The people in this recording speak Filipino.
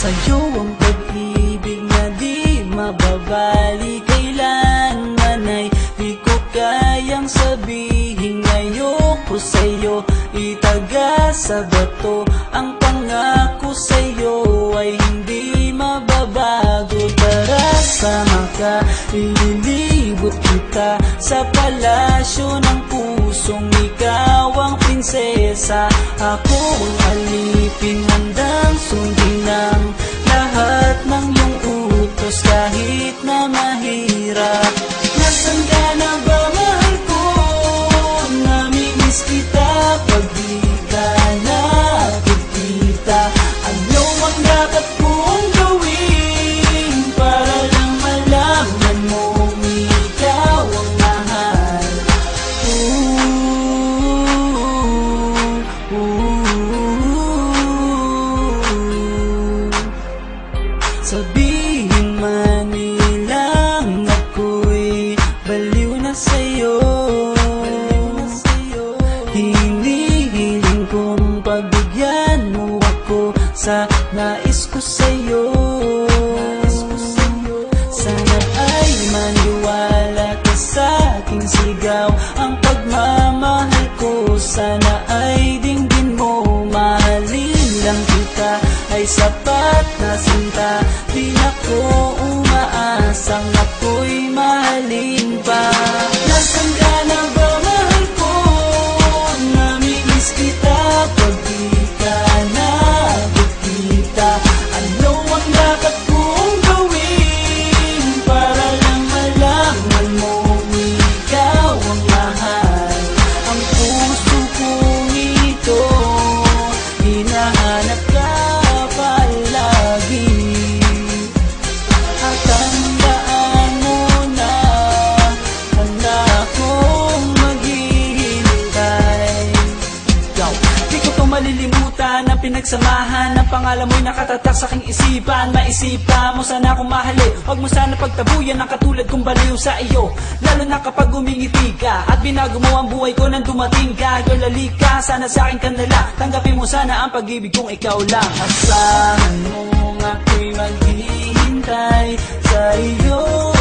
Sa'yo ang pag-ibig na di mababali, kailanman ay di ko kayang sabihin. Ayoko sa'yo itaga sa bato, ang pangako sa'yo ay hindi mababago. Tara sama ka, ililibot kita sa palasyo ng pusong ikaw ang prinsesa. Ako ang alipin, handang sundin ang lahat ng iyong utos kahit na mahirap. Nasaan ka na ba, mahal ko? Namimiss kita pag di ka nakikita. Ano ang dapat kong gawin para lang malaman mong ikaw ang mahal? Sabihin man nilang ako'y baliw na sa'yo, hinihiling kong pagbigyan mo ako sa nais ko sa'yo. Sana ay maniwala ka sa aking sigaw, ang pagmamahal ko sana ay dinggin mo. Mahalin lang kita ay sapat na sinta, di ako umaasang ako'y mahalin pa. Nasaan ka na ba, mahal ko? Namimiss kita pag di ka nakikita. Ano ang dapat kong gawin para lang malaman mo ikaw ang mahal? Ang puso kong ito hinahanap ka palagi, at tandaan mo na handa akong maghihintay. Di ko to malilimutan ang pinagsamahan ng pangalan mo'y nakatatak sa aking isipan. Maisipan mo sana akong mahalin, huwag mo sana pagtabuyan ang katulad kong baliw sa iyo. Lalo na kapag umingiti ka at binago mo ang buhay ko nang dumating ka. Girl, halika, sana sa akin ka nala, tanggapin mo sana ang pag-ibig kong ikaw lang. Asahan mo ako'y maghihintay sa iyo.